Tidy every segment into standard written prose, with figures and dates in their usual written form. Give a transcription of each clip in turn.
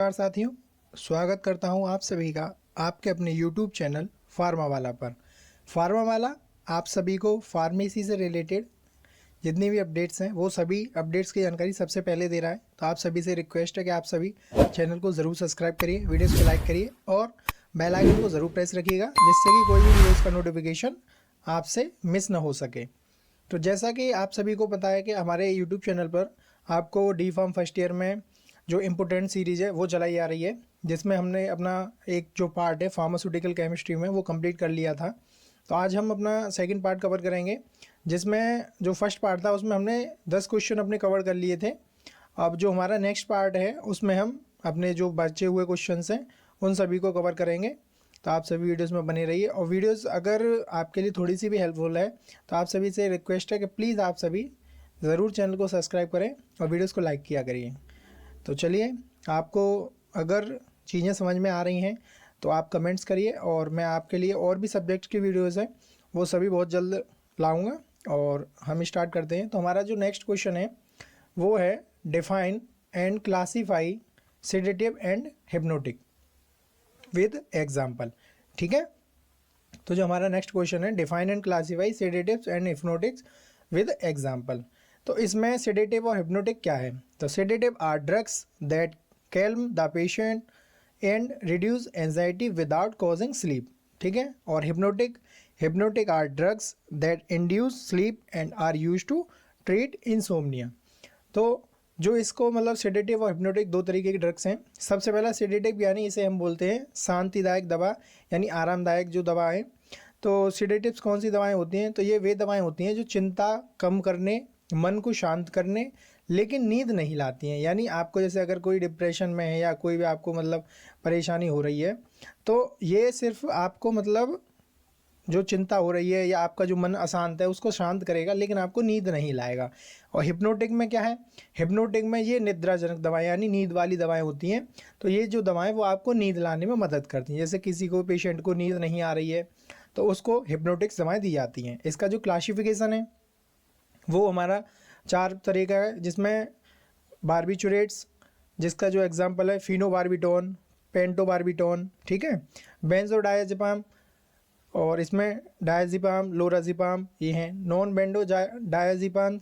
नमस्कार साथियों, स्वागत करता हूं आप सभी का आपके अपने YouTube चैनल फार्मावाला पर। फार्मावाला आप सभी को फार्मेसी से रिलेटेड जितनी भी अपडेट्स हैं वो सभी अपडेट्स की जानकारी सबसे पहले दे रहा है। तो आप सभी से रिक्वेस्ट है कि आप सभी चैनल को ज़रूर सब्सक्राइब करिए, वीडियोज़ को लाइक करिए और बेल आइकन को ज़रूर प्रेस रखिएगा, जिससे कि कोई भी वीडियोज़ का नोटिफिकेशन आपसे मिस ना हो सके। तो जैसा कि आप सभी को पता है कि हमारे YouTube चैनल पर आपको डी फार्म फर्स्ट ईयर में जो इम्पोर्टेंट सीरीज़ है वो चलाई आ रही है, जिसमें हमने अपना एक जो पार्ट है फार्मास्यूटिकल केमिस्ट्री में वो कंप्लीट कर लिया था। तो आज हम अपना सेकंड पार्ट कवर करेंगे, जिसमें जो फर्स्ट पार्ट था उसमें हमने 10 क्वेश्चन अपने कवर कर लिए थे। अब जो हमारा नेक्स्ट पार्ट है उसमें हम अपने जो बचे हुए क्वेश्चंस हैं उन सभी को कवर करेंगे। तो आप सभी वीडियोस में बने रहिए, और वीडियोस अगर आपके लिए थोड़ी सी भी हेल्पफुल है तो आप सभी से रिक्वेस्ट है कि प्लीज़ आप सभी ज़रूर चैनल को सब्सक्राइब करें और वीडियोस को लाइक किया करिए। तो चलिए, आपको अगर चीज़ें समझ में आ रही हैं तो आप कमेंट्स करिए, और मैं आपके लिए और भी सब्जेक्ट्स की वीडियोस हैं वो सभी बहुत जल्द लाऊंगा। और हम स्टार्ट करते हैं। तो हमारा जो नेक्स्ट क्वेश्चन है वो है define and classify sedative and hypnotic with example. ठीक है, तो जो हमारा नेक्स्ट क्वेश्चन है define and classify sedatives and hypnotics with example. तो इसमें सेडेटिव और हिप्नोटिक क्या है? तो sedative are drugs that calm the patient and reduce anxiety without causing sleep. ठीक है, और hypnotic are drugs that induce sleep and are use to treat insomnia. तो जो इसको मतलब सेडेटिव और हिप्नोटिक दो तरीके के ड्रग्स हैं। सबसे पहला सेडेटिव यानी इसे हम बोलते हैं शांतिदायक दवा, यानी आरामदायक जो दवा है। तो सेडेटिव्स कौन सी दवाएं होती हैं? तो ये वे दवाएं होती हैं जो चिंता कम करने, मन को शांत करने, लेकिन नींद नहीं लाती हैं। यानी आपको जैसे अगर कोई डिप्रेशन में है या कोई भी आपको मतलब परेशानी हो रही है, तो ये सिर्फ आपको मतलब जो चिंता हो रही है या आपका जो मन अशांत है उसको शांत करेगा, लेकिन आपको नींद नहीं लाएगा। और हिप्नोटिक में क्या है? हिप्नोटिक में ये निद्राजनक दवाएं यानी नींद वाली दवाएं होती हैं। तो ये जो दवाएं वो आपको नींद लाने में मदद करती हैं। जैसे किसी को पेशेंट को नींद नहीं आ रही है तो उसको हिप्नोटिक्स दवाएं दी जाती हैं। इसका जो क्लासिफिकेशन है वो हमारा 4 तरह का है, जिसमें बार्बिचुरेट्स, जिसका जो एग्जांपल है फिनोबार्बिटोन, पेंटोबार्बिटोन, ठीक है, बेंजोडायजेपाम, और इसमें डायजेपाम, लोराजेपाम ये हैं। नॉन बेंडो डायजेपाम,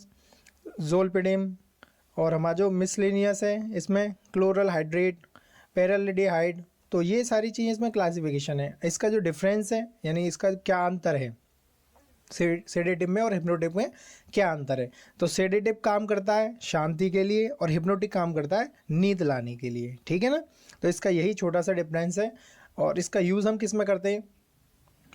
जोलपेडिम, और हमारा जो मिसलेनियस है इसमें क्लोरल हाइड्रेट, पैरालिडिहाइड। तो ये सारी चीज़ें इसमें क्लासिफिकेशन है। इसका जो डिफरेंस है यानी इसका क्या अंतर है सेडेटिव में और हिप्नोटिक में, क्या अंतर है? तो सेडेटिव काम करता है शांति के लिए और हिप्नोटिक काम करता है नींद लाने के लिए। ठीक है ना, तो इसका यही छोटा सा डिफरेंस है। और इसका यूज़ हम किस में करते हैं?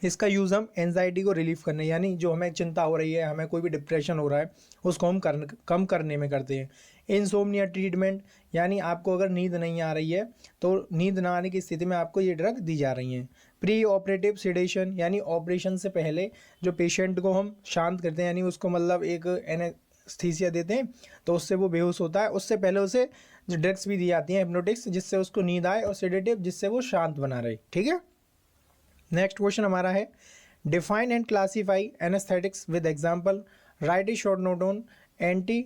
इसका यूज़ हम एनजाइटी को रिलीफ करने, यानी जो हमें चिंता हो रही है, हमें कोई भी डिप्रेशन हो रहा है, उसको हम कम करने में करते हैं। इंसोम्निया ट्रीटमेंट, यानी आपको अगर नींद नहीं आ रही है तो नींद ना आने की स्थिति में आपको ये ड्रग दी जा रही हैं। प्री ऑपरेटिव सेडेशन, यानी ऑपरेशन से पहले जो पेशेंट को हम शांत करते हैं, यानी उसको मतलब एक एनेस्थीसिया देते हैं तो उससे वो बेहोश होता है, उससे पहले उसे जो ड्रग्स भी दी जाती हैं हिप्नोटिक्स, जिससे उसको नींद आए, और सेडेटिव जिससे वो शांत बना रहे। ठीक है, नेक्स्ट क्वेश्चन हमारा है define and classify anaesthetics with example, write a short note on anti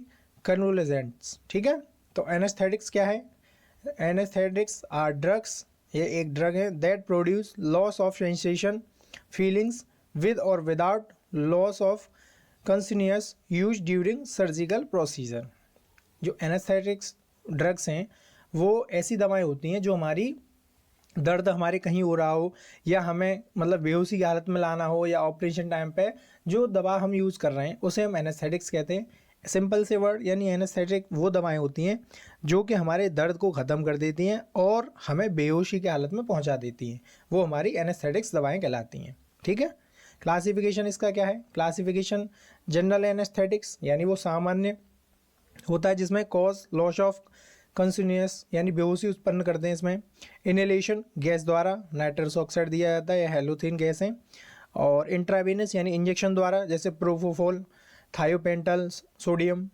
कन्वुलेजेंट्स। ठीक है, तो एनेस्थेटिक्स क्या है? एनेस्थेटिक्स आर ड्रग्स, ये एक ड्रग है that produce loss of sensation feelings with और without loss of consciousness use during surgical procedure. जो एनेस्थेटिक्स ड्रग्स हैं वो ऐसी दवाएं होती हैं जो हमारी दर्द हमारे कहीं हो रहा हो या हमें मतलब बेहोशी की हालत में लाना हो, या ऑपरेशन टाइम पे जो दवा हम यूज़ कर रहे हैं उसे हम एनेस्थेटिक्स कहते हैं। सिंपल से वर्ड, यानी एनेस्थेटिक वो दवाएं होती हैं जो कि हमारे दर्द को ख़त्म कर देती हैं और हमें बेहोशी की हालत में पहुंचा देती हैं, वो हमारी एनेस्थेटिक्स दवाएं कहलाती हैं। ठीक है, क्लासिफिकेशन इसका क्या है? क्लासिफिकेशन जनरल एनेस्थेटिक्स, यानी वो सामान्य होता है जिसमें कॉज लॉस ऑफ कंसिन्यूअस, यानी बेहोशी उत्पन्न करते हैं। इसमें इनहेलेशन, गैस द्वारा नाइट्रस ऑक्साइड दिया जाता है, या हेलोथिन गैस है। और इंट्रावेनस यानी इंजेक्शन द्वारा, जैसे प्रोपोफोल, थायोपेंटल सोडियम।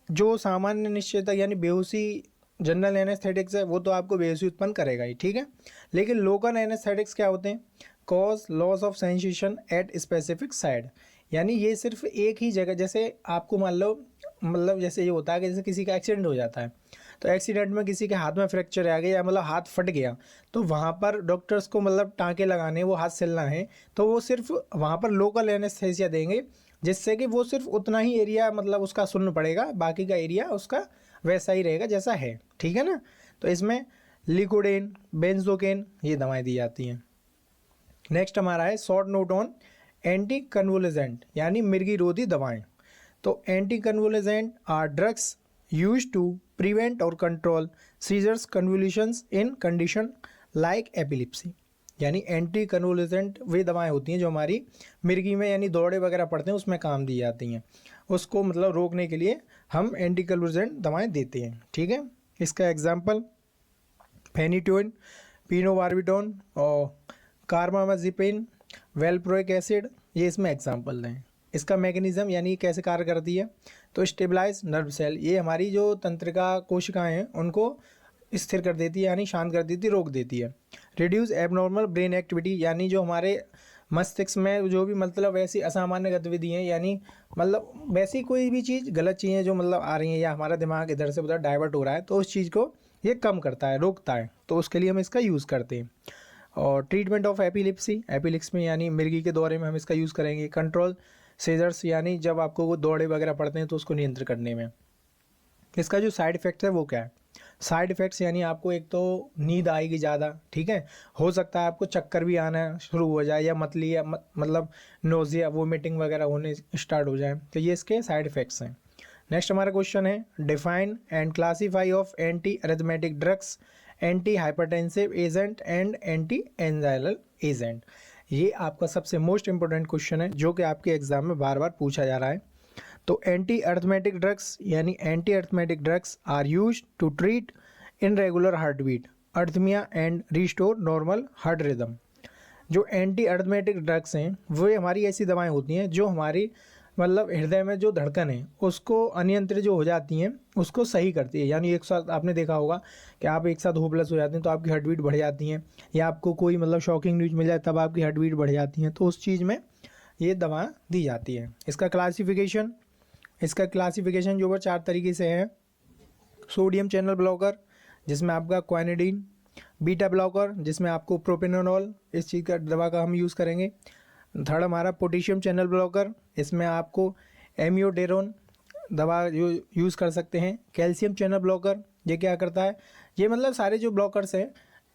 जो सामान्य निश्चेतक यानी बेहोशी जनरल एनेस्थेटिक्स है वो तो आपको बेहोशी उत्पन्न करेगा ही। ठीक है, लेकिन लोकल एनेस्थेटिक्स क्या होते हैं? Cause loss of sensation at specific side, यानी ये सिर्फ एक ही जगह, जैसे आपको मान लो मतलब जैसे ये होता है कि जैसे किसी का एक्सीडेंट हो जाता है तो एक्सीडेंट में किसी के हाथ में फ्रैक्चर आ गया या मतलब हाथ फट गया, तो वहाँ पर डॉक्टर्स को मतलब टाँके लगाने, वो हाथ सिलना है, तो वो सिर्फ वहाँ पर लोकल एनेस्थेसिया देंगे, जिससे कि वो सिर्फ उतना ही एरिया मतलब उसका सुन्न पड़ेगा, बाकी का एरिया उसका वैसा ही रहेगा जैसा है, ठीक है ना। तो इसमें लिकोडेन, बेंजोकेन ये दवाएं दी जाती हैं। नेक्स्ट हमारा है short note on anticonvulsant यानी मिर्गी रोधी दवाएं। तो anticonvulsant are drugs use to prevent और control seizures convulsions in condition like epilepsy. यानी एंटी कन्वोलेजेंट वे दवाएं होती हैं जो हमारी मिर्गी में यानी दौड़े वगैरह पड़ते हैं उसमें काम दी जाती हैं, उसको मतलब रोकने के लिए हम एंटी कन्वोलेजेंट दवाएं देते हैं, ठीक है। इसका एग्जांपल फेनिटोइन, पिनोबार्बिटोन और कार्बामाजिपिन, वेलप्रोइक एसिड, ये इसमें एग्जांपल हैं। इसका मैकेनिज्म यानी कैसे कार्य करती है, तो स्टेबलाइज नर्व सेल, ये हमारी जो तंत्रिका कोशिकाएं हैं उनको स्थिर कर देती है यानी शांत कर देती है, रोक देती है। रिड्यूस एबनॉर्मल ब्रेन एक्टिविटी, यानी जो हमारे मस्तिष्क में जो भी मतलब ऐसी असामान्य गतिविधि हैं, यानी मतलब वैसी कोई भी चीज़ गलत चीज़ें जो मतलब आ रही हैं या हमारा दिमाग इधर से उधर डाइवर्ट हो रहा है, तो उस चीज़ को ये कम करता है, रोकता है, तो उसके लिए हम इसका यूज़ करते हैं। और ट्रीटमेंट ऑफ एपिलिप्सी, एपिलिप्सी यानी मिर्गी के दौरे में हम इसका यूज़ करेंगे। कंट्रोल सीजर्स, यानी जब आपको वो दौड़े वगैरह पड़ते हैं तो उसको नियंत्रित करने में। इसका जो साइड इफ़ेक्ट्स है वो क्या है, साइड इफ़ेक्ट्स यानी आपको एक तो नींद आएगी ज़्यादा, ठीक है, हो सकता है आपको चक्कर भी आना शुरू हो जाए या मतली या मतलब नोजिया वोमिटिंग वगैरह होने स्टार्ट हो जाए, तो ये इसके साइड इफ़ेक्ट्स हैं। नेक्स्ट हमारा क्वेश्चन है define and classify of anti arithmetic drugs, anti hypertensive agent and anti anginal agent. ये आपका सबसे मोस्ट इंपॉर्टेंट क्वेश्चन है जो कि आपके एग्जाम में बार बार पूछा जा रहा है। तो एंटी अरिथमेटिक ड्रग्स यानी anti arithmetic drugs are used to treat irregular heart beat, arrhythmia and restore normal heart rhythm. जो एंटी अरिथमेटिक ड्रग्स हैं वो हमारी ऐसी दवाएं होती हैं जो हमारी मतलब हृदय में जो धड़कन है उसको अनियंत्रित जो हो जाती हैं उसको सही करती है। यानी एक साथ आपने देखा होगा कि आप एक साथ होपलेस हो जाते हैं तो आपकी हार्ट बीट बढ़ जाती हैं, या आपको कोई मतलब शॉकिंग न्यूज़ मिल जाए तब आपकी हार्ट बीट बढ़ जाती है, तो उस चीज़ में ये दवा दी जाती है। इसका क्लासिफिकेशन जो वो 4 तरीके से है। सोडियम चैनल ब्लॉकर जिसमें आपका क्वानिडीन, बीटा ब्लॉकर जिसमें आपको प्रोपेनोनॉल, इस चीज़ का दवा का हम यूज़ करेंगे। थर्ड हमारा पोटेशियम चैनल ब्लॉकर, इसमें आपको एमियोडेरोन दवा यूज़ कर सकते हैं। कैल्शियम चैनल ब्लॉकर, ये क्या करता है, ये मतलब सारे जो ब्लॉकर्स हैं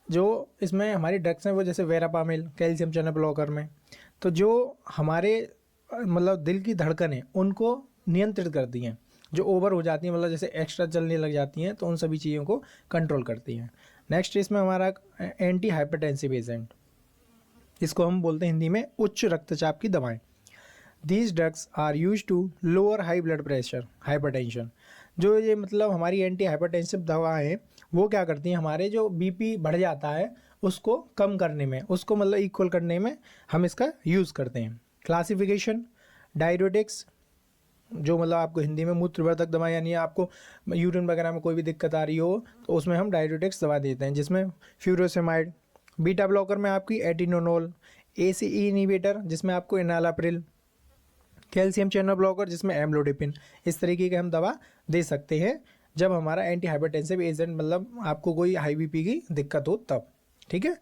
जो इसमें हमारी ड्रग्स हैं वो जैसे वेरापामिल कैल्शियम चैनल ब्लॉकर में, तो जो हमारे मतलब दिल की धड़कन है उनको नियंत्रित करती हैं, जो ओवर हो जाती हैं मतलब जैसे एक्स्ट्रा चलने लग जाती हैं, तो उन सभी चीज़ों को कंट्रोल करती हैं। नेक्स्ट इसमें हमारा एंटी हाइपरटेंसिव एजेंट, इसको हम बोलते हैं हिंदी में उच्च रक्तचाप की दवाएं। These drugs are use to lower high blood pressure hypertension. जो ये मतलब हमारी एंटी हाइपरटेंसिव दवाएं हैं वो क्या करती हैं, हमारे जो बीपी बढ़ जाता है उसको कम करने में, उसको मतलब इक्वल करने में हम इसका यूज़ करते हैं। क्लासिफिकेशन डायरेटिक्स, जो मतलब आपको हिंदी में मूत्रवर्धक दवा, यानी आपको यूरिन वगैरह में कोई भी दिक्कत आ रही हो तो उसमें हम डायरेटिक्स दवा देते हैं, जिसमें फ्यूरोसेमाइड। बीटा ब्लॉकर में आपकी एटिनोनोल, एसीई इनहिबिटर जिसमें आपको एनालाप्रिल, कैल्शियम चैनल ब्लॉकर जिसमें एम्लोडिपिन। इस तरीके के हम दवा दे सकते हैं जब हमारा एंटी हाइपरटेंसिव एजेंट मतलब आपको कोई हाई बीपी की दिक्कत हो तब, ठीक है।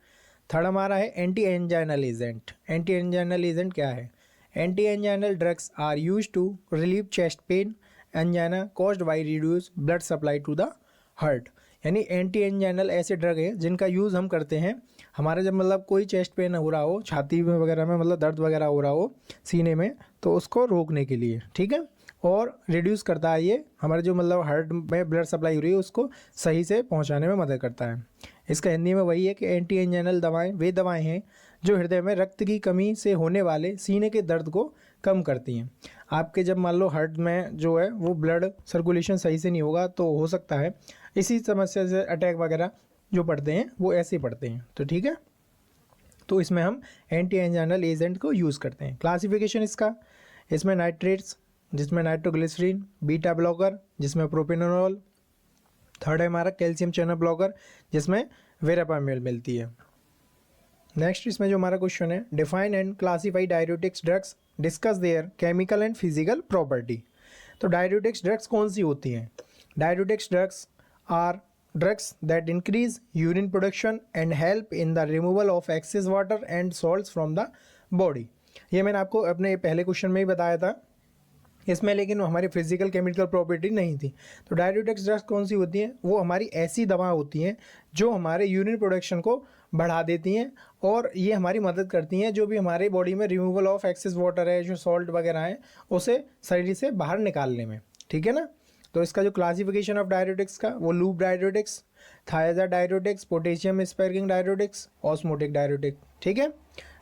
थर्ड हमारा है anti anginal agent. Anti anginal agent क्या है, anti anginal drugs are use to relieve chest pain angina caused by reduce blood supply to the heart. यानी एंटी एंजाइनल ऐसे ड्रग हैं जिनका यूज़ हम करते हैं हमारे जब मतलब कोई चेस्ट पेन हो रहा हो, छाती में वगैरह में मतलब दर्द वगैरह हो रहा हो सीने में, तो उसको रोकने के लिए, ठीक है। और रिड्यूस करता है ये हमारे जो मतलब हार्ट में ब्लड सप्लाई हो रही है उसको सही से पहुंचाने में मदद करता है। इसका हिंदी में वही है कि एंटी एंजाइनल दवाएं वे दवाएं हैं जो हृदय में रक्त की कमी से होने वाले सीने के दर्द को कम करती हैं। आपके जब मान लो हार्ट में जो है वो ब्लड सर्कुलेशन सही से नहीं होगा तो हो सकता है इसी समस्या से अटैक वगैरह जो पड़ते हैं वो ऐसे ही पड़ते हैं, तो ठीक है। तो इसमें हम एंटी एंजाइनल एजेंट को यूज़ करते हैं। क्लासिफिकेशन इसमें नाइट्रेट्स जिसमें नाइट्रोग्लिसरीन, बीटा ब्लॉकर जिसमें प्रोपेनोनॉल, थर्ड है हमारा कैल्शियम चैनल ब्लॉकर जिसमें वेरापामिल मिलती है। नेक्स्ट इसमें जो हमारा क्वेश्चन है define and classify diuretics drugs, discuss their chemical and physical property. तो डायरेटिक्स ड्रग्स कौन सी होती हैं, diuretics drugs are drugs that increase urine production and help in the removal of excess water and salts from the body. ये मैंने आपको अपने पहले क्वेश्चन में ही बताया था, इसमें लेकिन हमारी फिजिकल केमिकल प्रॉपर्टी नहीं थी। तो डाययूरेटिक्स ड्रग्स कौन सी होती हैं? वो हमारी ऐसी दवा होती हैं जो हमारे यूरिन प्रोडक्शन को बढ़ा देती हैं और ये हमारी मदद करती हैं जो भी हमारे बॉडी में रिमूवल ऑफ एक्सेस वाटर है, जो सॉल्ट वगैरह है, उसे शरीर से बाहर निकालने में। ठीक है ना। तो इसका जो क्लासिफिकेशन ऑफ डाययूरेटिक्स का, वो loop diuretics, thiazide diuretics, potassium sparking diuretics, osmotic diuretic. ठीक है।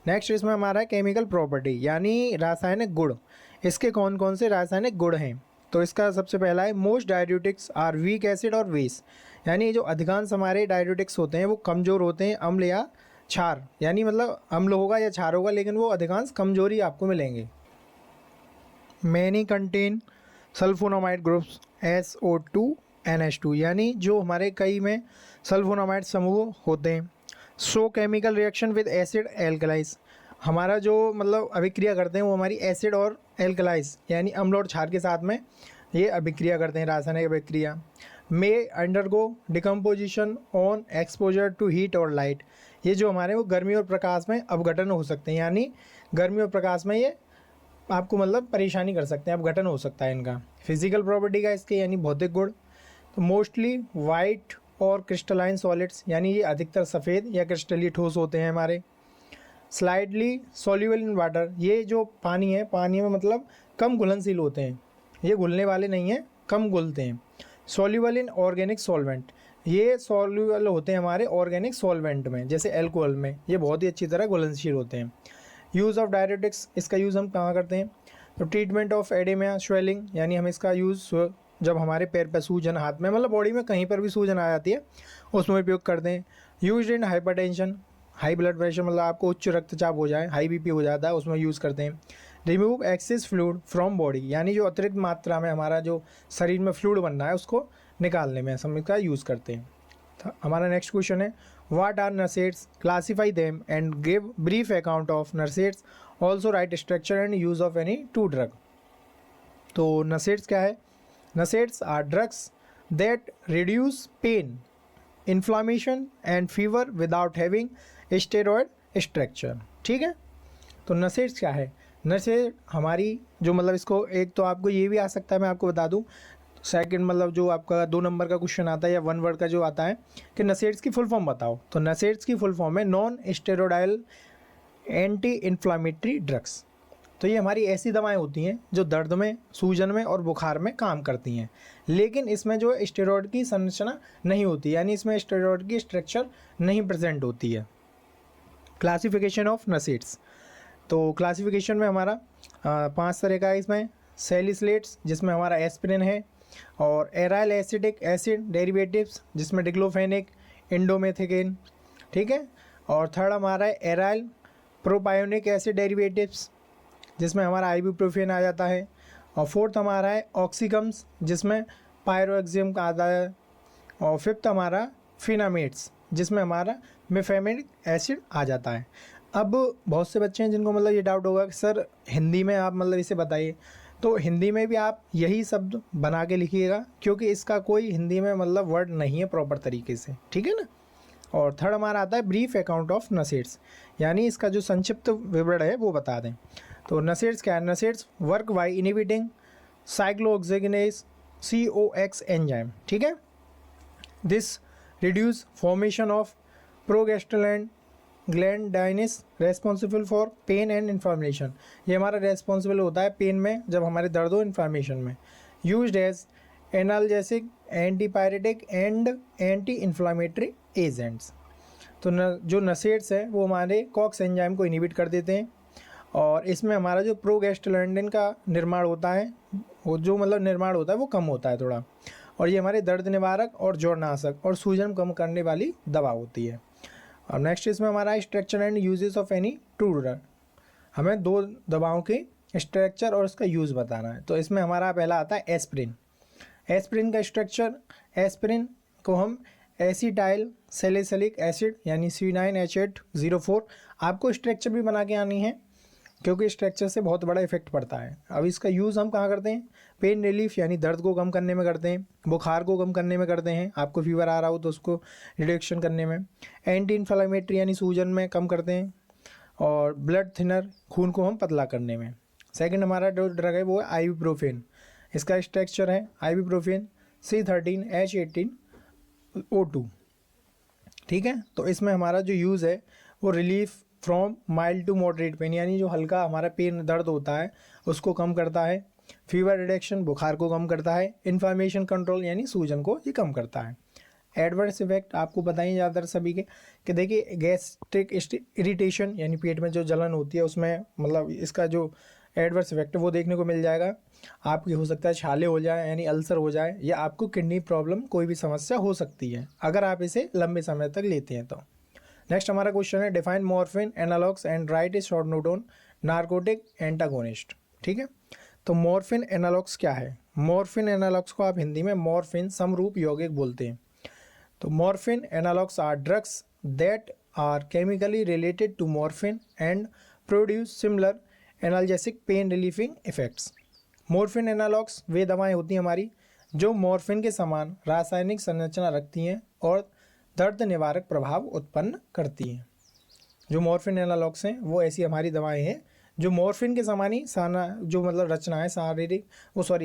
नेक्स्ट इसमें हमारा है केमिकल प्रॉपर्टी यानी रासायनिक गुण। इसके कौन कौन से रासायनिक गुण हैं? तो इसका सबसे पहला है most diuretics are weak acid और बेस, यानी जो अधिकांश हमारे डाययूरेटिक्स होते हैं वो कमज़ोर होते हैं, अम्ल या क्षार, यानी मतलब अम्ल होगा या क्षार होगा, लेकिन वो अधिकांश कमजोरी आपको मिलेंगे। Many contain sulphonamide groups SO2NH2, यानी जो हमारे कई में सल्फोनामाइड समूह होते हैं। So chemical reaction with acid alkalis, हमारा जो मतलब अभिक्रिया करते हैं वो हमारी एसिड और एल्कलाइज यानी अम्ल और क्षार के साथ में ये अभिक्रिया करते हैं, रासायनिक अभिक्रिया। May undergo decomposition on exposure to heat और लाइट, ये जो हमारे वो गर्मी और प्रकाश में अपघटन हो सकते हैं, यानी गर्मी और प्रकाश में ये आपको मतलब परेशानी कर सकते हैं, अपघटन हो सकता है इनका। फिजिकल प्रॉपर्टी का इसके यानी भौतिक गुण, तो मोस्टली वाइट और क्रिस्टलाइन सॉलिड्स, यानी ये अधिकतर सफ़ेद या क्रिस्टलीय ठोस होते हैं हमारे। स्लाइडली सॉल्यूबल इन वाटर, ये जो पानी है, पानी में मतलब कम घुलनशील होते हैं, ये घुलने वाले नहीं हैं, कम घुलते हैं। सॉल्यूबल इन ऑर्गेनिक सॉल्वेंट, ये सॉल्यूबल होते हैं हमारे ऑर्गेनिक सॉल्वेंट में, जैसे एल्कोहल में, ये बहुत ही अच्छी तरह घुलनशील होते हैं। यूज़ ऑफ डाययूरेटिक्स, इसका यूज़ हम कहाँ करते हैं? तो ट्रीटमेंट ऑफ एडेमा स्वेलिंग, यानी हम इसका यूज़ जब हमारे पैर पर सूजन, हाथ में, मतलब बॉडी में कहीं पर भी सूजन आ जाती है उसमें उपयोग करते हैं। Use in hypertension, high blood pressure, मतलब आपको उच्च रक्तचाप हो जाए, हाई बीपी हो जाता है, उसमें यूज़ करते हैं। Remove access fluid from body, यानी जो अतिरिक्त मात्रा में हमारा जो शरीर में फ्लूइड बन रहा है उसको निकालने में हम इसका यूज़ करते हैं। तो हमारा नेक्स्ट क्वेश्चन है what are NSAIDs, classify them and give brief account of NSAIDs, also write structure and use of any two drug. तो नर्सेट्स क्या है? NSAIDs are drugs that reduce pain, inflammation and fever without having steroid structure. ठीक है। तो NSAIDs क्या है? नर्सेट हमारी जो मतलब इसको एक तो आपको ये भी आ सकता है, मैं आपको बता दूं, सेकंड मतलब जो आपका 2 नंबर का क्वेश्चन आता है या 1 वर्ड का जो आता है कि नर्सेट्स की फुल फॉर्म बताओ। तो नर्सेट्स की फुल फॉर्म है non steroidal anti inflammatory drugs. तो ये हमारी ऐसी दवाएं होती हैं जो दर्द में, सूजन में और बुखार में काम करती हैं, लेकिन इसमें जो स्टेरॉयड की संरचना नहीं होती, यानी इसमें स्टेरॉयड की स्ट्रक्चर नहीं प्रेजेंट होती है। क्लासिफिकेशन ऑफ नर्सेट्स, तो क्लासिफिकेशन में हमारा 5 तरह का है इसमें। सैलिसिलेट्स, जिसमें हमारा एस्पिरिन है, और एराइल एसिटिक एसिड डेरिवेटिव्स, जिसमें डिक्लोफेनिक, इंडोमेथिकेन। ठीक है। और थर्ड हमारा है एराइल प्रोपायोनिक एसिड डेरिवेटिव्स, जिसमें हमारा आइबुप्रोफेन आ जाता है। और फोर्थ हमारा है ऑक्सीकम्स, जिसमें पायरोक्सियम का आता है। और फिफ्थ हमारा फिनामेट्स, जिसमें हमारा मेफेमिक एसिड आ जाता है। अब बहुत से बच्चे हैं जिनको मतलब ये डाउट होगा कि सर हिंदी में आप मतलब इसे बताइए, तो हिंदी में भी आप यही शब्द बना के लिखिएगा, क्योंकि इसका कोई हिंदी में मतलब वर्ड नहीं है प्रॉपर तरीके से। ठीक है ना। और थर्ड हमारा आता है ब्रीफ अकाउंट ऑफ नर्सेट्स, यानी इसका जो संक्षिप्त विवरण है वो बता दें। तो नर्सेट्स क्या है? NSAIDs work by inhibiting cyclooxygenase COX enzyme. ठीक है। This reduce formation of prostaglandins responsible for pain and inflammation, ये हमारा रेस्पॉन्सिबल होता है पेन में, जब हमारे दर्द हो, इन्फ्लामेशन में। Used as analgesic, antipyretic and anti inflammatory agents. तो जो नर्सेट्स है वो हमारे कॉक्स एंजाइम को इनहिबिट कर देते हैं, और इसमें हमारा जो प्रोगेस्टेरोन का निर्माण होता है, वो जो मतलब निर्माण होता है वो कम होता है थोड़ा, और ये हमारे दर्द निवारक और जोड़नाशक और सूजन कम करने वाली दवा होती है। और नेक्स्ट इसमें हमारा structure and uses of any two drug, हमें 2 दवाओं के स्ट्रक्चर और उसका यूज़ बताना है। तो इसमें हमारा पहला आता है एस्पिरिन। एस्पिरिन का स्ट्रक्चर, एस्पिरिन को हम एसिटाइल सैलिसिलिक एसिड यानी C9H804, आपको स्ट्रक्चर भी बना के आनी है, क्योंकि स्ट्रक्चर से बहुत बड़ा इफेक्ट पड़ता है। अब इसका यूज़ हम कहाँ करते हैं? पेन रिलीफ यानी दर्द को कम करने में करते हैं, बुखार को कम करने में करते हैं, आपको फीवर आ रहा हो तो उसको रिडक्शन करने में, एंटी इन्फ्लामेटरी यानी सूजन में कम करते हैं, और ब्लड थिनर खून को हम पतला करने में। सेकंड हमारा जो ड्रग है वो है आइबुप्रोफेन। इसका स्ट्रक्चर है आइबुप्रोफेन C13H18O2, ठीक है। तो इसमें हमारा जो यूज़ है वो relief from mild to moderate pain यानी जो हल्का हमारा पेन दर्द होता है उसको कम करता है, फीवर रिडक्शन बुखार को कम करता है, इन्फ्लामेशन कंट्रोल यानी सूजन को ये कम करता है। एडवर्स इफेक्ट आपको बताइए ज़्यादातर सभी के कि देखिए गैस्ट्रिक इरिटेशन यानी पेट में जो जलन होती है उसमें मतलब इसका जो एडवर्स इफेक्ट है वो देखने को मिल जाएगा। आपकी हो सकता है छाले हो जाए यानी अल्सर हो जाए, या आपको किडनी प्रॉब्लम कोई भी समस्या हो सकती है अगर आप इसे लंबे समय तक लेते हैं तो। नेक्स्ट हमारा क्वेश्चन है define morphine analogues and right a short note on narcotic antagonist, ठीक है। तो मॉर्फिन एनालॉग्स क्या है? मॉर्फिन एनालॉग्स को आप हिंदी में मॉर्फिन समरूप यौगिक बोलते हैं। तो morphine analogues are drugs that are chemically related to morphine and produce similar analgesic pain relieving effects. Morphine analogues वे दवाएं होती हैं हमारी जो मॉर्फिन के समान रासायनिक संरचना रखती हैं और दर्द निवारक प्रभाव उत्पन्न करती हैं। जो मॉर्फिन एनालॉग्स हैं वो ऐसी हमारी दवाएं हैं जो मॉर्फिन के समान ही जो मतलब रचनाएं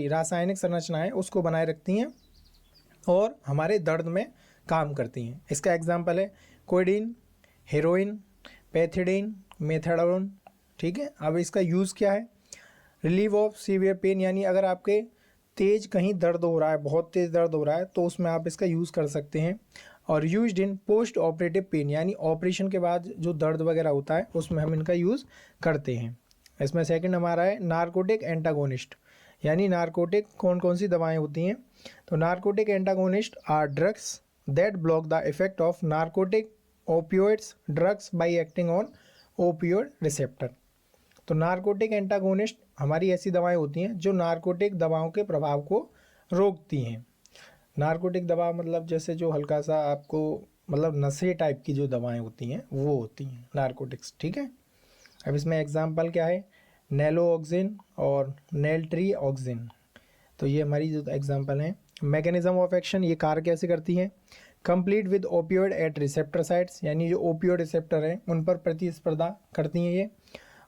रासायनिक संरचनाएं उसको बनाए रखती हैं और हमारे दर्द में काम करती हैं। इसका एग्जाम्पल है कोडेइन, हेरोइन, पैथिडीन, मेथाडोन, ठीक है। अब इसका यूज़ क्या है? रिलीव ऑफ सीवियर पेन यानी अगर आपके तेज़ कहीं दर्द हो रहा है, बहुत तेज़ दर्द हो रहा है तो उसमें आप इसका यूज़ कर सकते हैं। और used in post operative pain यानी ऑपरेशन के बाद जो दर्द वगैरह होता है उसमें हम इनका यूज़ करते हैं। इसमें सेकंड हमारा है नार्कोटिक एंटागोनिस्ट यानी नार्कोटिक कौन कौन सी दवाएं होती हैं? तो narcotic antagonist are drugs that block the effect of narcotic opioids drugs by acting on opioid receptor. तो नार्कोटिक एंटागोनिस्ट हमारी ऐसी दवाएं होती हैं जो नार्कोटिक दवाओं के प्रभाव को रोकती हैं। नार्कोटिक दवा मतलब जैसे जो हल्का सा आपको मतलब नशे टाइप की जो दवाएं होती हैं वो होती हैं नार्कोटिक्स, ठीक है। अब इसमें एग्जांपल क्या है? नेलोऑक्सिन और नेल्ट्रीऑक्सिन। तो ये हमारी जो एग्जांपल हैं। मैकेनिज्म ऑफ एक्शन, ये कार्य कैसे करती हैं? Complete with opioid at receptor sites यानी जो ओपियोइड रिसेप्टर हैं उन पर प्रतिस्पर्धा करती हैं ये।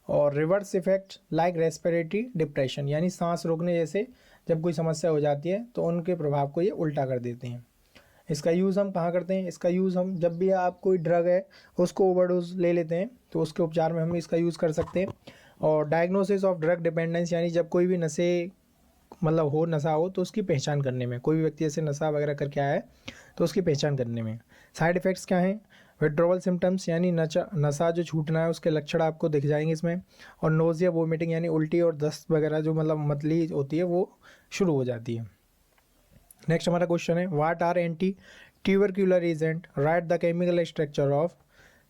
और reverse effect like respiratory depression यानी सांस रोकने जैसे जब कोई समस्या हो जाती है तो उनके प्रभाव को ये उल्टा कर देते हैं। इसका यूज़ हम कहाँ करते हैं? इसका यूज़ हम जब भी आप कोई ड्रग है उसको ओवरडोज ले लेते हैं तो उसके उपचार में हम इसका यूज़ कर सकते हैं। और डायग्नोसिस ऑफ ड्रग डिपेंडेंस यानी जब कोई भी नशा हो तो उसकी पहचान करने में, कोई भी व्यक्ति ऐसे नशा वगैरह करके आया है तो उसकी पहचान करने में। साइड इफ़ेक्ट्स क्या हैं? विड्रॉवल सिम्टम्स यानी नशा जो छूटना है उसके लक्षण आपको दिख जाएंगे इसमें। और नोजिया वोमिटिंग यानी उल्टी और दस्त वगैरह जो मतलब मतली होती है वो शुरू हो जाती है। नेक्स्ट हमारा क्वेश्चन है what are anti tubercular agent, write the chemical structure of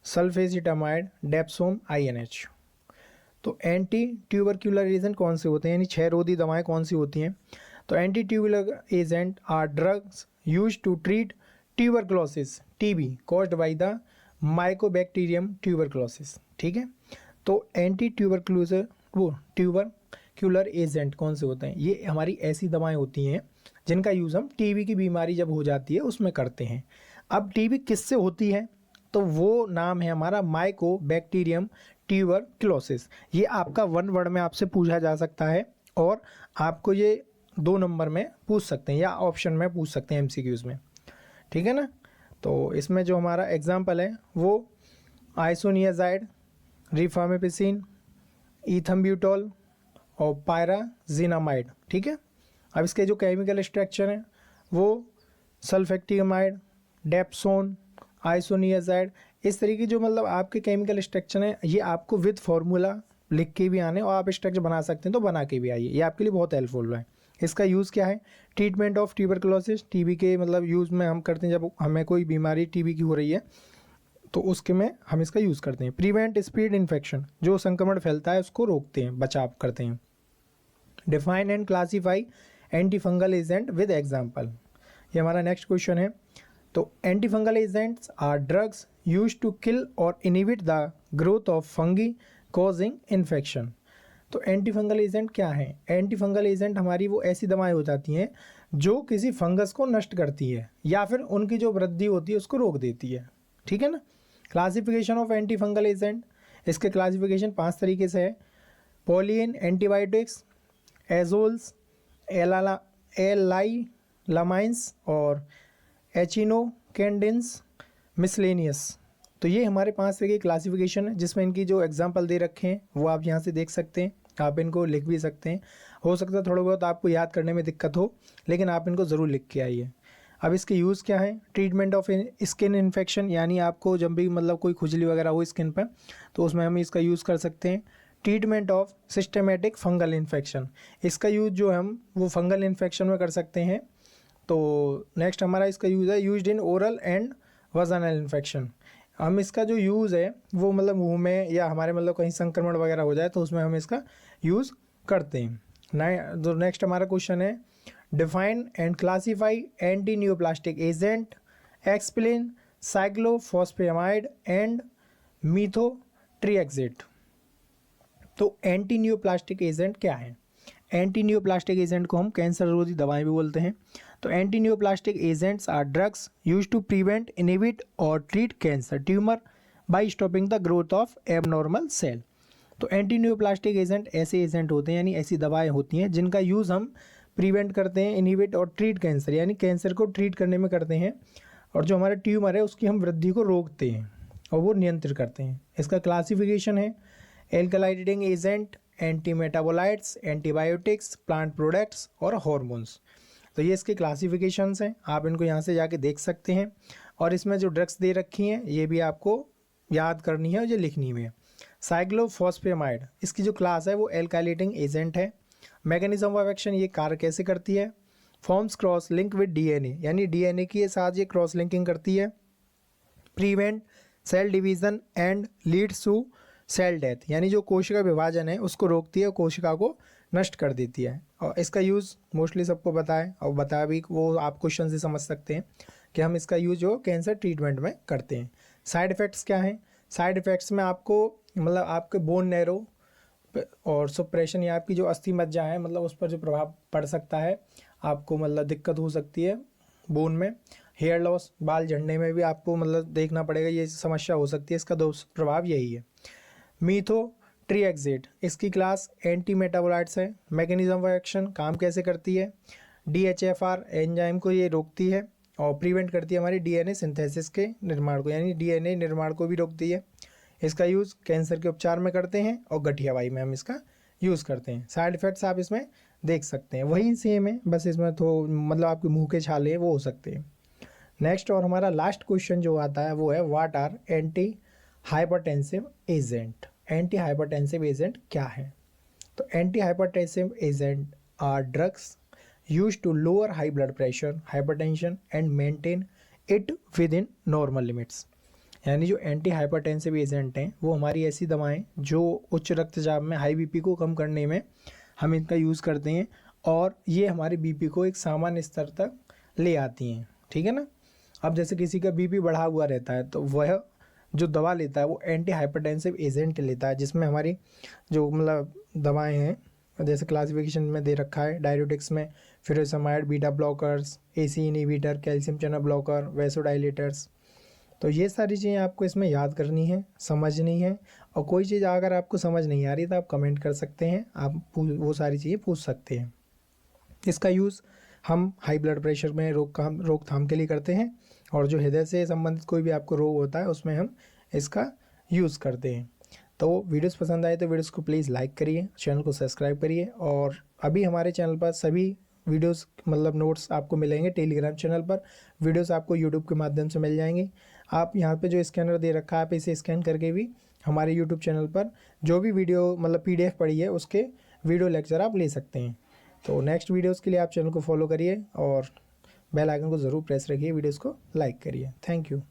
sulphacetamide dapsone INH। तो एंटी ट्यूबरक्यूलर एजेंट कौन से होते हैं यानी क्षयरोधी दवाएं कौन सी होती हैं? तो anti tubercular agent are drugs used to treat tuberculosis TB caused by the mycobacterium tuberculosis, ठीक है। तो एंटी ट्यूबरक्यूलर एजेंट कौन से होते हैं? ये हमारी ऐसी दवाएं होती हैं जिनका यूज़ हम TB की बीमारी जब हो जाती है उसमें करते हैं। अब TB किससे होती है? तो वो नाम है हमारा माइकोबैक्टीरियम ट्यूबरक्लोसिस। ये आपका 1 वर्ड में आपसे पूछा जा सकता है और आपको ये 2 नंबर में पूछ सकते हैं या ऑप्शन में पूछ सकते हैं MCQs में, ठीक है ना। तो इसमें जो हमारा एग्जाम्पल है वो आइसोनियाजाइड, रिफामिपिसिन, इथम्ब्यूटोल और पायराजिनामाइड, ठीक है। अब इसके जो केमिकल स्ट्रक्चर हैं वो सल्फेक्टिमाइड, डेप्सोन, आइसोनियाजाइड, इस तरीके जो मतलब आपके केमिकल स्ट्रक्चर हैं ये आपको विद फार्मूला लिख के भी आने और आप स्ट्रक्चर बना सकते हैं तो बना के भी आइए, ये आपके लिए बहुत हेल्पफुल है। इसका यूज़ क्या है? ट्रीटमेंट ऑफ ट्यूबरक्लोसिस, TB के मतलब यूज़ में हम करते हैं जब हमें कोई बीमारी TB की हो रही है तो उसके में हम इसका यूज़ करते हैं। प्रिवेंट स्प्रेड इन्फेक्शन, जो संक्रमण फैलता है उसको रोकते हैं, बचाव करते हैं। Define and classify antifungal agent with example, ये हमारा नेक्स्ट क्वेश्चन है। तो antifungal agents are drugs used to kill और inhibit the growth of fungi causing infection. तो एंटी फंगल एजेंट क्या है? एंटी फंगल एजेंट हमारी वो ऐसी दवाएं हो जाती हैं जो किसी फंगस को नष्ट करती है या फिर उनकी जो वृद्धि होती है उसको रोक देती है। ठीक है ना। Classification of anti fungal agent, इसके क्लासिफिकेशन 5 तरीके से है। पॉलीन एंटीबायोटिक्स, एजोल्स, एलाइलामाइंस और एचिनोकेंडिन्स, मिसलेनियस। तो ये हमारे 5 तरह की क्लासिफिकेशन है, जिसमें इनकी जो एग्जाम्पल दे रखे हैं वो आप यहाँ से देख सकते हैं। आप इनको लिख भी सकते हैं। हो सकता है थोड़ा बहुत आपको याद करने में दिक्कत हो, लेकिन आप इनको ज़रूर लिख के आइए। अब इसके यूज़ क्या है? ट्रीटमेंट ऑफ स्किन इन्फेक्शन, यानी आपको जब भी मतलब कोई खुजली वगैरह हो स्किन पर तो उसमें हम इसका यूज़ कर सकते हैं। Treatment of systematic fungal infection, इसका यूज़ जो हम वो फंगल इन्फेक्शन में कर सकते हैं। तो नेक्स्ट हमारा इसका यूज़ है used in oral and vaginal infection. हम इसका जो यूज़ है वो मतलब मुंह में या हमारे मतलब कहीं संक्रमण वगैरह हो जाए तो उसमें हम इसका यूज़ करते हैं। जो नेक्स्ट हमारा क्वेश्चन है, define and classify antineoplastic agent, explain cyclophosphamide and methotrexate. तो एंटी नियोप्लास्टिक एजेंट क्या है? एंटी नियोप्लास्टिक एजेंट को हम कैंसर रोधी दवाएं भी बोलते हैं। तो antineoplastic agents are drugs used to prevent, inhibit और treat cancer tumour by stopping the growth of abnormal cell. तो एंटी नियोप्लास्टिक एजेंट ऐसे एजेंट होते हैं, यानी ऐसी दवाएं होती हैं जिनका यूज़ हम प्रिवेंट करते हैं, इनहिबिट और ट्रीट कैंसर, यानी कैंसर को ट्रीट करने में करते हैं, और जो हमारा ट्यूमर है उसकी हम वृद्धि को रोकते हैं और वो नियंत्रित करते हैं। इसका क्लासिफिकेशन है alkylating agent, antimetabolites, antibiotics, plant products और हॉर्मोन्स। तो ये इसके क्लासिफिकेशंस हैं, आप इनको यहाँ से जाके देख सकते हैं। और इसमें जो ड्रग्स दे रखी हैं ये भी आपको याद करनी है और ये लिखनी भी है। साइक्लोफॉस्फेमाइड, इसकी जो क्लास है वो एल्काइलेटिंग एजेंट है। मैकेनिज्म ऑफ एक्शन, ये कार्य कैसे करती है? Forms cross link with DNA, यानी डीएनए के साथ ये क्रॉस लिंकिंग करती है। Prevent cell division and leads to cell death, यानी जो कोशिका विभाजन है उसको रोकती है, कोशिका को नष्ट कर देती है। और इसका यूज़ मोस्टली सबको पता है और बता भी, वो आप क्वेश्चन से समझ सकते हैं कि हम इसका यूज़ जो कैंसर ट्रीटमेंट में करते हैं। साइड इफ़ेक्ट्स क्या हैं? साइड इफ़ेक्ट्स में आपको मतलब आपके बोन नैरो और सुप्रेशन, या आपकी जो अस्थि मज्जा है मतलब उस पर जो प्रभाव पड़ सकता है, आपको मतलब दिक्कत हो सकती है बोन में। हेयर लॉस, बाल झड़ने में भी आपको मतलब देखना पड़ेगा, ये समस्या हो सकती है। इसका प्रभाव यही है। मीथोट्रिएक्सेट, इसकी क्लास एंटी मेटाबोलाइट्स है। मैकेनिज्म ऑफ एक्शन, काम कैसे करती है? DHFR एंजाइम को ये रोकती है और प्रिवेंट करती है हमारी डीएनए सिंथेसिस के निर्माण को, यानी डीएनए निर्माण को भी रोकती है। इसका यूज़ कैंसर के उपचार में करते हैं और गठियावाई में हम इसका यूज़ करते हैं। साइड इफ़ेक्ट्स आप इसमें देख सकते हैं, वही सेम है, बस इसमें तो मतलब आपके मुंह के छाले वो हो सकते हैं। नेक्स्ट और हमारा लास्ट क्वेश्चन जो आता है वो है what are anti hypertensive agent. Anti hypertensive agent क्या है? तो anti hypertensive agent are drugs used to lower high blood pressure, hypertension and maintain it within normal limits. यानी जो एंटी हाइपरटेंसिव एजेंट हैं वो हमारी ऐसी दवाएं जो उच्च रक्तचाप में, हाई बीपी को कम करने में हम इनका यूज़ करते हैं, और ये हमारे बीपी को एक सामान्य स्तर तक ले आती हैं। ठीक है ना। अब जैसे किसी का बीपी बढ़ा हुआ रहता है तो वह जो दवा लेता है वो एंटी हाइपरटेंसिव एजेंट लेता है, जिसमें हमारी जो मतलब दवाएं हैं जैसे क्लासिफिकेशन में दे रखा है डायरेटिक्स में furosemide, beta blockers, AC inhibitor, calcium channel blocker, vasodilators. तो ये सारी चीज़ें आपको इसमें याद करनी है, समझनी है, और कोई चीज़ अगर आपको समझ नहीं आ रही तो आप कमेंट कर सकते हैं, आप वो सारी चीज़ें पूछ सकते हैं। इसका यूज़ हम हाई ब्लड प्रेशर में रोकथाम के लिए करते हैं, और जो हृदय से संबंधित कोई भी आपको रोग होता है उसमें हम इसका यूज़ करते हैं। तो वीडियोस पसंद आए तो वीडियोस को प्लीज़ लाइक करिए, चैनल को सब्सक्राइब करिए, और अभी हमारे चैनल पर सभी वीडियोस मतलब नोट्स आपको मिलेंगे टेलीग्राम चैनल पर। वीडियोस आपको यूट्यूब के माध्यम से मिल जाएंगी। आप यहाँ पे जो स्कैनर दे रखा है आप इसे स्कैन करके भी हमारे यूट्यूब चैनल पर जो भी वीडियो मतलब PDF पड़ी है उसके वीडियो लेक्चर आप ले सकते हैं। तो नेक्स्ट वीडियोज़ के लिए आप चैनल को फॉलो करिए और बेल आइकन को ज़रूर प्रेस रखिए, वीडियोज़ को लाइक करिए। Thank you.